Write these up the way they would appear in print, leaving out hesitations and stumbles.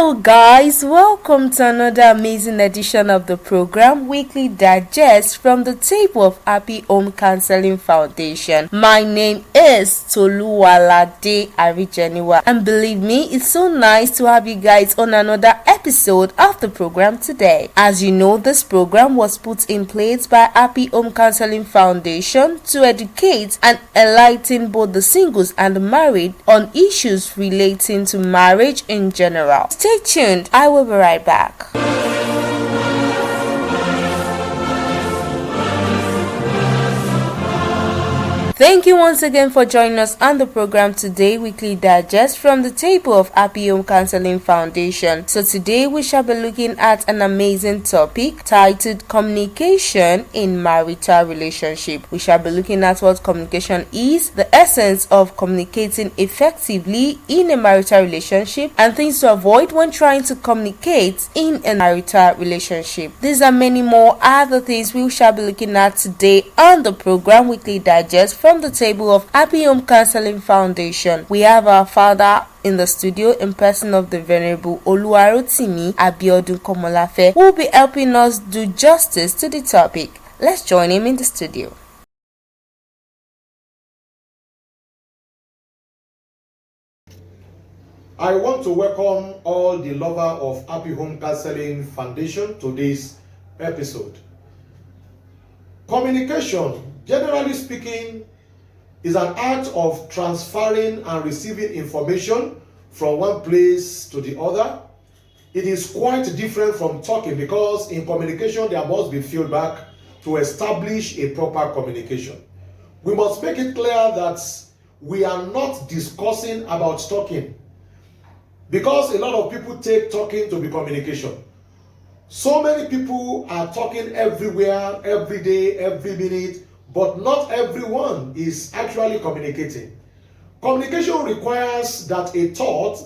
Hello guys, welcome to another amazing edition of the program Weekly Digest from the table of Happy Home Counseling Foundation. My name is Toluwalade Arijeniwa, and believe me, it's so nice to have you guys on another episode of the program today. As you know, this program was put in place by Happy Home Counseling Foundation to educate and enlighten both the singles and the married on issues relating to marriage in general. Stay tuned, I will be right back. Thank you once again for joining us on the program today, Weekly Digest from the table of Happy Home Counseling Foundation. So today we shall be looking at an amazing topic titled Communication in Marital Relationship. We shall be looking at what communication is, the essence of communicating effectively in a marital relationship, and things to avoid when trying to communicate in a marital relationship. These are many more other things we shall be looking at today on the program Weekly Digest from the table of Happy Home Counseling Foundation. We have our father in the studio in person of the Venerable Oluwarotimi Abiodun Komolafe, who will be helping us do justice to the topic. Let's join him in the studio. I want to welcome all the lovers of Happy Home Counseling Foundation to this episode. Communication, generally speaking, is an act of transferring and receiving information from one place to the other. It is quite different from talking because in communication there must be feedback to establish a proper communication. We must make it clear that we are not discussing about talking, because a lot of people take talking to be communication. So many people are talking everywhere, every day, every minute, but not everyone is actually communicating. Communication requires that a thought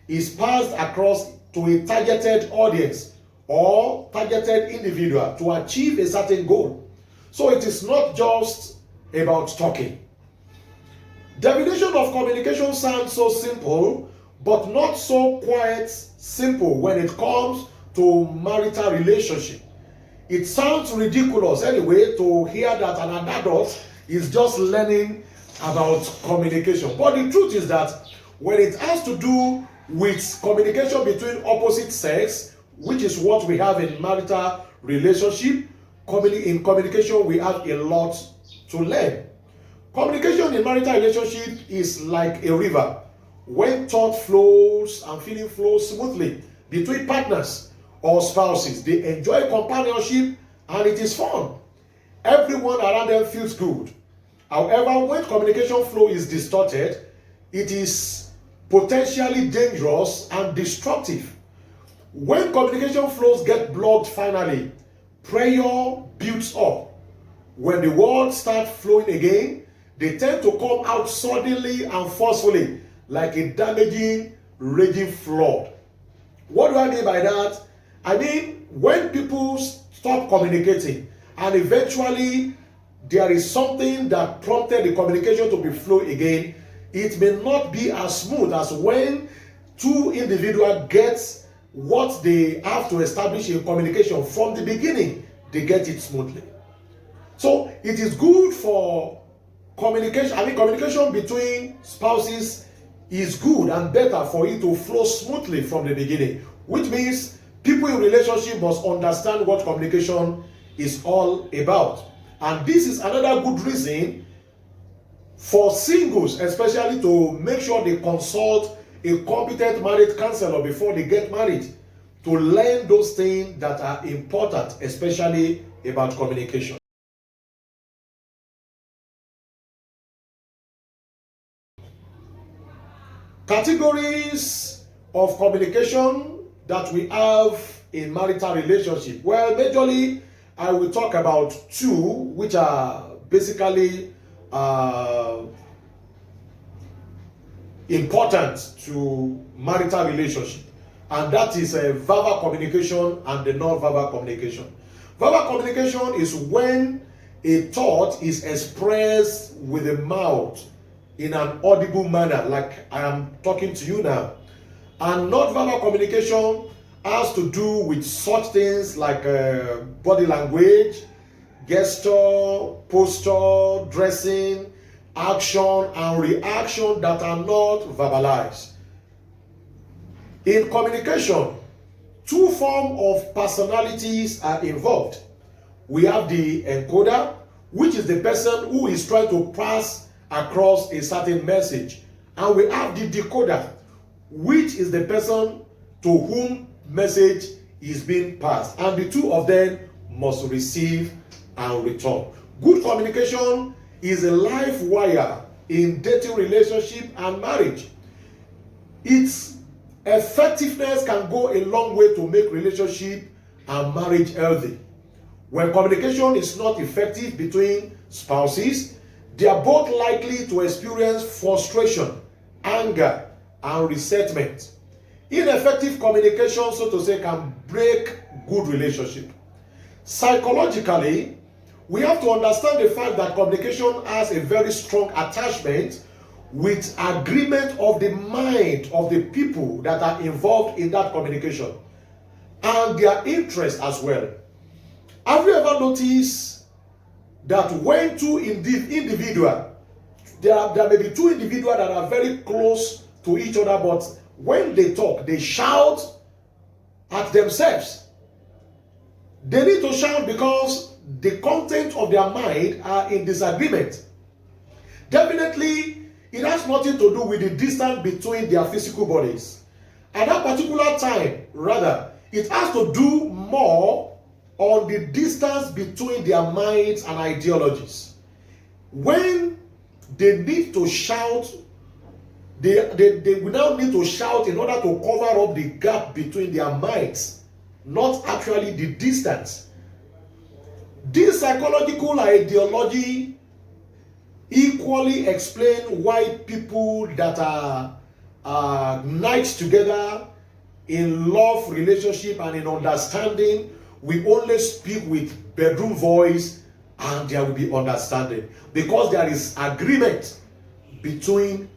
is passed across to a targeted audience or targeted individual to achieve a certain goal. So it is not just about talking. Definition of communication sounds so simple, but not so quite simple when it comes to marital relationship. It sounds ridiculous anyway to hear that an adult is just learning about communication. But the truth is that when it has to do with communication between opposite sex, which is what we have in marital relationship, in communication we have a lot to learn. Communication in marital relationship is like a river. When thought flows and feeling flows smoothly between partners or spouses, they enjoy companionship and it is fun. Everyone around them feels good. However, when communication flow is distorted, it is potentially dangerous and destructive. When communication flows get blocked finally, prayer builds up. When the words start flowing again, they tend to come out suddenly and forcefully, like a damaging, raging flood. What do I mean by that? I mean, when people stop communicating and eventually there is something that prompted the communication to be flow again, it may not be as smooth as when two individuals get what they have to establish in communication from the beginning, they get it smoothly. So it is good for communication. Communication between spouses is good and better for it to flow smoothly from the beginning, which means people in relationship must understand what communication is all about. And this is another good reason for singles especially to make sure they consult a competent marriage counselor before they get married, to learn those things that are important, especially about communication. Categories of communication that we have in marital relationship. Well, majorly I will talk about two, which are basically important to marital relationship, and that is verbal communication and the non-verbal communication. Verbal communication is when a thought is expressed with the mouth in an audible manner, like I am talking to you now. And non-verbal communication has to do with such things like body language, gesture, posture, dressing, action, and reaction that are not verbalized. In communication, two forms of personalities are involved. We have the encoder, which is the person who is trying to pass across a certain message. And we have the decoder, which is the person to whom message is being passed. And the two of them must receive and return. Good communication is a life wire in dating, relationship, and marriage. Its effectiveness can go a long way to make relationship and marriage healthy. When communication is not effective between spouses, they are both likely to experience frustration, anger, and resentment. Ineffective communication, so to say, can break good relationship. Psychologically, we have to understand the fact that communication has a very strong attachment with agreement of the mind of the people that are involved in that communication and their interest as well. Have you ever noticed that when two individuals, there may be two individuals that are very close to each other, but when they talk, they shout at themselves. They need to shout because the content of their mind are in disagreement. Definitely, it has nothing to do with the distance between their physical bodies. At that particular time, rather, it has to do more on the distance between their minds and ideologies. When they need to shout, they will now need to shout in order to cover up the gap between their minds, not actually the distance. This psychological ideology equally explain why people that are nice together in love, relationship, and in understanding we only speak with bedroom voice and there will be understanding because there is agreement between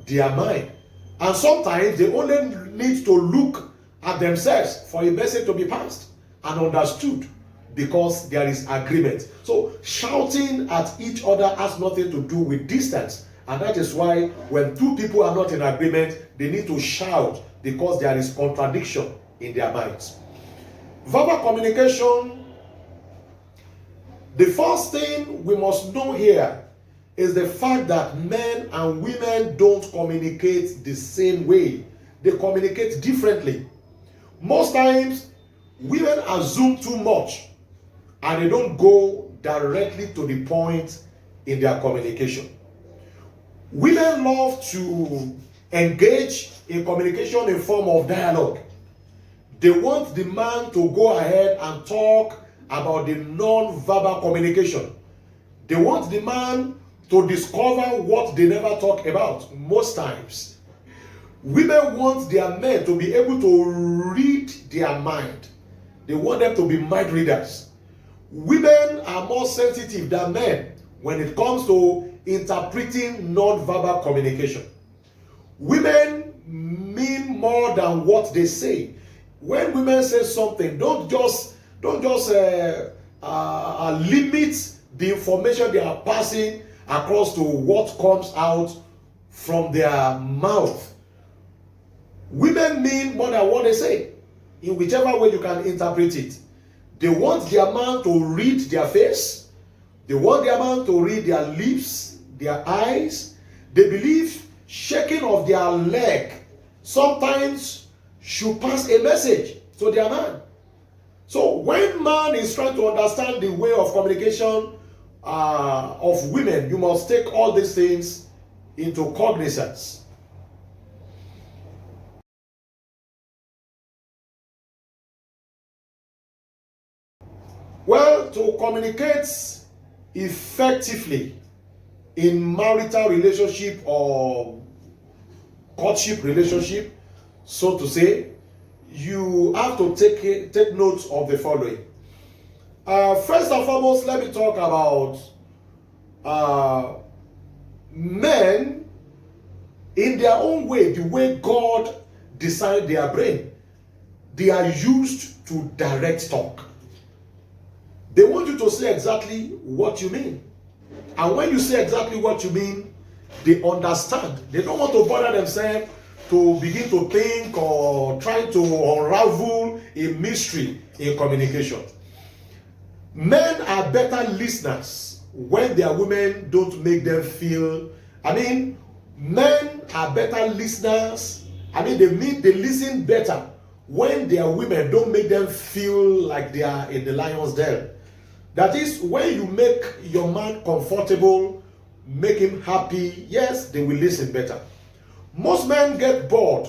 their mind. And sometimes they only need to look at themselves for a message to be passed and understood because there is agreement. So shouting at each other has nothing to do with distance, and that is why when two people are not in agreement, they need to shout because there is contradiction in their minds. Verbal communication, the first thing we must know here is the fact that men and women don't communicate the same way. They communicate differently. Most times, women assume too much and they don't go directly to the point in their communication. Women love to engage in communication in form of dialogue. They want the man to go ahead and talk about the non-verbal communication. They want the man to discover what they never talk about most times. Women want their men to be able to read their mind. They want them to be mind readers. Women are more sensitive than men when it comes to interpreting non-verbal communication. Women mean more than what they say. When women say something, don't just limit the information they are passing across to what comes out from their mouth. Women mean more than what they say, in whichever way you can interpret it. They want their man to read their face. They want their man to read their lips, their eyes. They believe shaking of their leg sometimes should pass a message to their man. So when man is trying to understand the way of communication of women, you must take all these things into cognizance. Well, to communicate effectively in marital relationship or courtship relationship, so to say, you have to take note of the following. First and foremost, let me talk about men in their own way, the way God decide their brain. They are used to direct talk. They want you to say exactly what you mean. And when you say exactly what you mean, they understand. They don't want to bother themselves to begin to think or try to unravel a mystery in communication. Men are better listeners when their women don't make them feel. Men are better listeners. They listen better when their women don't make them feel like they are in the lion's den. That is, when you make your man comfortable, make him happy, yes, they will listen better. Most men get bored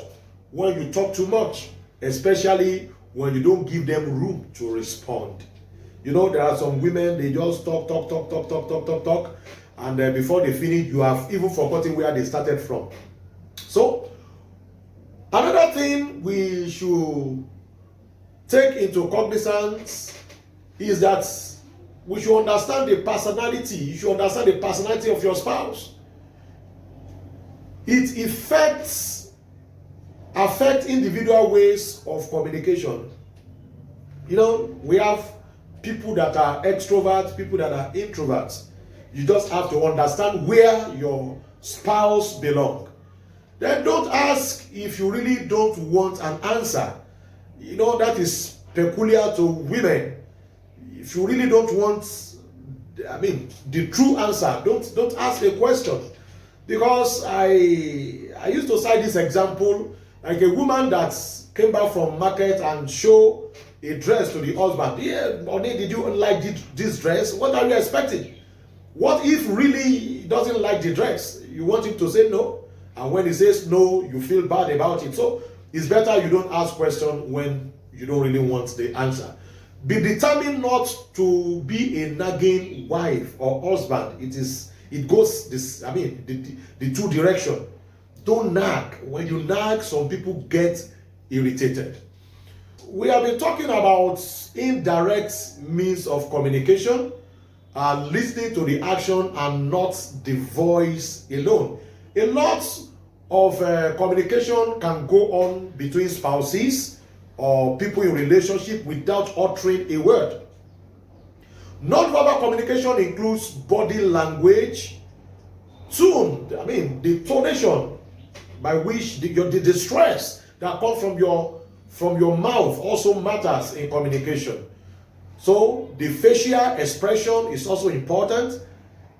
when you talk too much, especially when you don't give them room to respond. There are some women, they just talk, and before they finish, you have even forgotten where they started from. So, another thing we should take into cognizance is that we should understand the personality. You should understand the personality of your spouse. It affects individual ways of communication. We have people that are extroverts, people that are introverts. You just have to understand where your spouse belongs. Then don't ask if you really don't want an answer. That is peculiar to women. If you really don't want, the true answer, don't ask a question. Because I used to cite this example, like a woman that came back from market and show a dress to the husband. Yeah, honey, did you like this dress? What are you expecting? What if really he doesn't like the dress? You want him to say no, and when he says no, you feel bad about it. So it's better you don't ask questions when you don't really want the answer. Be determined not to be a nagging wife or husband. It goes the two direction. Don't nag. When you nag, some people get irritated. We have been talking about indirect means of communication, listening to the action and not the voice alone. A lot of communication can go on between spouses or people in relationship without uttering a word. Non-verbal communication includes body language, tone, the tonation by which the stress that comes from your mouth also matters in communication. So the facial expression is also important.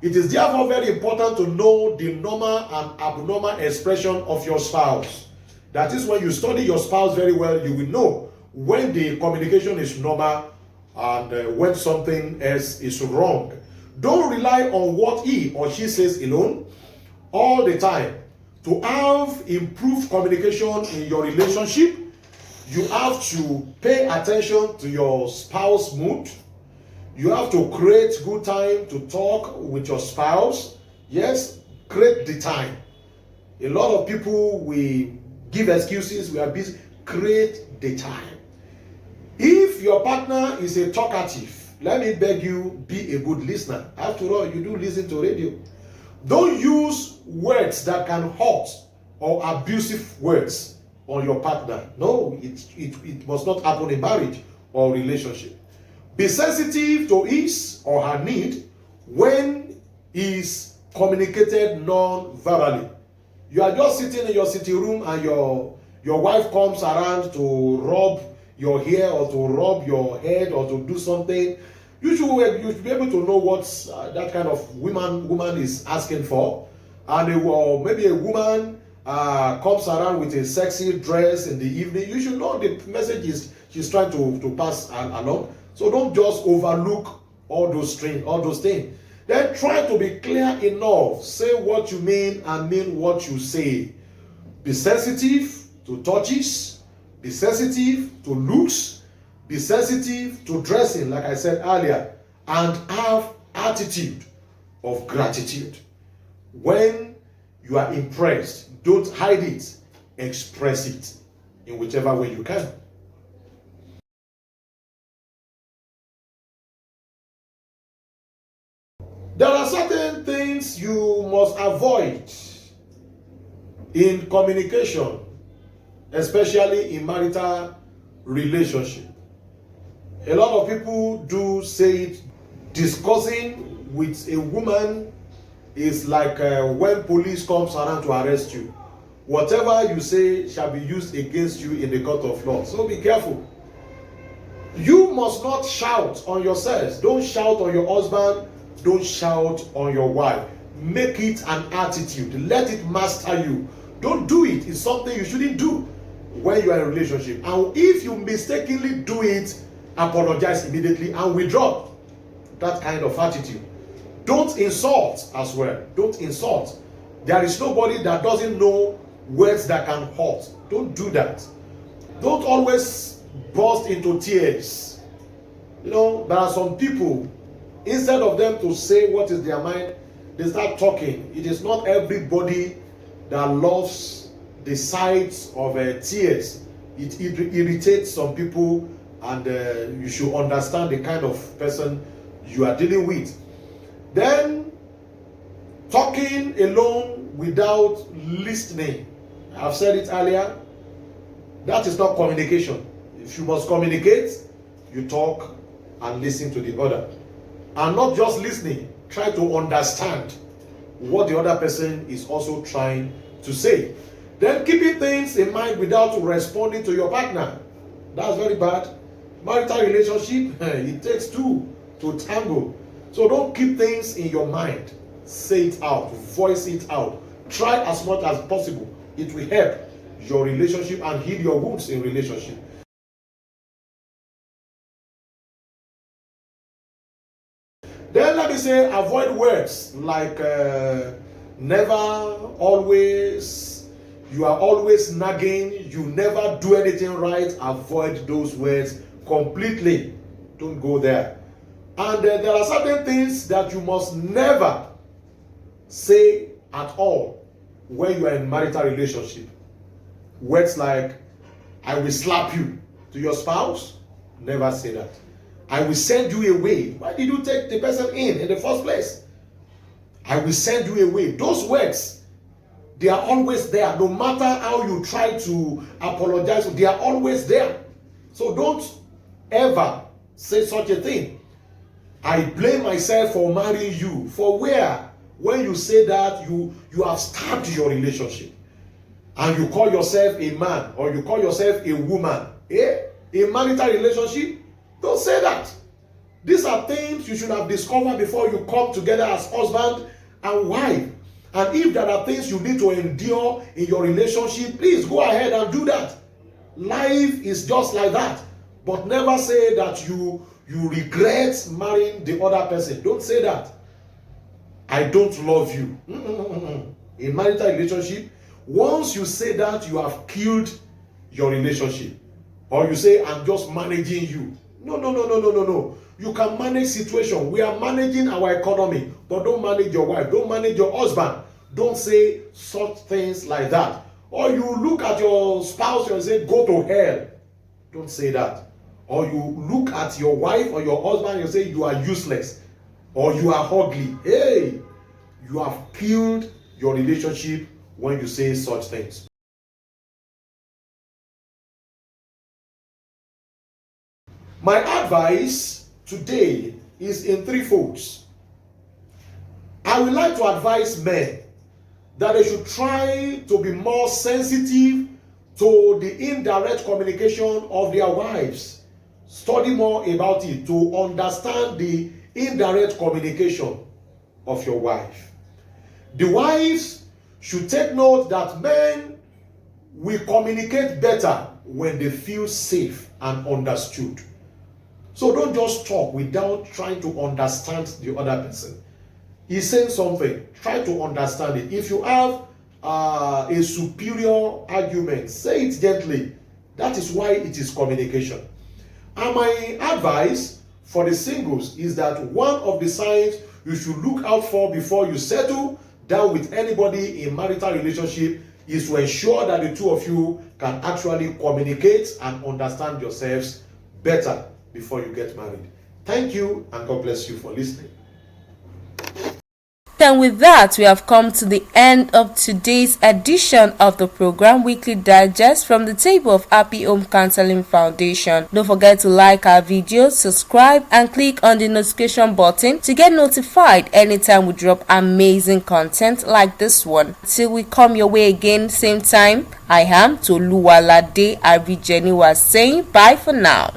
It is therefore very important to know the normal and abnormal expression of your spouse. That is, when you study your spouse very well, you will know when the communication is normal and when something else is wrong. Don't rely on what he or she says alone all the time. To have improved communication in your relationship, you have to pay attention to your spouse's mood. You have to create good time to talk with your spouse. Yes, create the time. A lot of people, we give excuses, we are busy. Create the time. If your partner is a talkative, let me beg you, be a good listener. After all, you do listen to radio. Don't use words that can hurt or abusive words on your partner. No, it must not happen in marriage or relationship. Be sensitive to his or her need when is communicated non-verbally. You are just sitting in your sitting room and your wife comes around to rub your hair or to rub your head or to do something. You should be able to know what that kind of woman is asking for. And maybe a woman comes around with a sexy dress in the evening. You should know the message she's trying to pass along. So don't just overlook all those things. Then try to be clear enough. Say what you mean and mean what you say. Be sensitive to touches. Be sensitive to looks. Be sensitive to dressing, like I said earlier. And have attitude of gratitude. When you are impressed, don't hide it. Express it in whichever way you can. There are certain things you must avoid in communication. especially in marital relationship. A lot of people do say it. Discussing with a woman is like when police comes around to arrest you. Whatever you say shall be used against you in the court of law. So be careful. You must not shout on yourselves. Don't shout on your husband. Don't shout on your wife. Make it an attitude. Let it master you. Don't do it. It's something you shouldn't do when you are in a relationship. And if you mistakenly do it, apologize immediately and withdraw that kind of attitude. Don't insult as well. Don't insult. There is nobody that doesn't know words that can hurt. Don't do that. Don't always burst into tears. You know, there are some people, instead of them to say what is their mind, they start talking. It is not everybody that loves the sight of tears. It irritates some people, and you should understand the kind of person you are dealing with. Then, talking alone without listening. I've said it earlier. That is not communication. If you must communicate, you talk and listen to the other. And not just listening, try to understand what the other person is also trying to say. Then keeping things in mind without responding to your partner. That's very bad. Marital relationship, it takes two to tango. So don't keep things in your mind. Say it out, voice it out. Try as much as possible. It will help your relationship and heal your wounds in relationship. Then let me say, avoid words like never, always, you are always nagging, you never do anything right. Avoid those words completely. Don't go there. And there are certain things that you must never say at all when you are in marital relationship. Words like, I will slap you to your spouse. Never say that. I will send you away. Why did you take the person in the first place? I will send you away. Those words, they are always there. No matter how you try to apologize, they are always there. So don't ever say such a thing. I blame myself for marrying you. For where? When you say that, you have stabbed your relationship. And you call yourself a man or you call yourself a woman. A marital relationship? Don't say that. These are things you should have discovered before you come together as husband and wife. And if there are things you need to endure in your relationship, please go ahead and do that. Life is just like that. But never say that you regret marrying the other person. Don't say that. I don't love you. In marital relationship, once you say that, you have killed your relationship. Or you say, I'm just managing you. No. You can manage situation. We are managing our economy, but don't manage your wife. Don't manage your husband. Don't say such things like that. Or you look at your spouse and say, go to hell. Don't say that. Or you look at your wife or your husband and say, you are useless. Or you are ugly. Hey, you have killed your relationship when you say such things. My advice today is in three folds. I would like to advise men that they should try to be more sensitive to the indirect communication of their wives. Study more about it to understand the indirect communication of your wife. The wives should take note that men will communicate better when they feel safe and understood. So don't just talk without trying to understand the other person. He's saying something, try to understand it. If you have a superior argument, say it gently. That is why it is communication. And my advice for the singles is that one of the signs you should look out for before you settle down with anybody in marital relationship is to ensure that the two of you can actually communicate and understand yourselves better before you get married. Thank you, and God bless you for listening. And with that, we have come to the end of today's edition of the program Weekly Digest from the table of Happy Home Counseling Foundation. Don't forget to like our videos, subscribe, and click on the notification button to get notified anytime we drop amazing content like this one. Till we come your way again, same time, I am Toluwalade Arijeni was saying bye for now.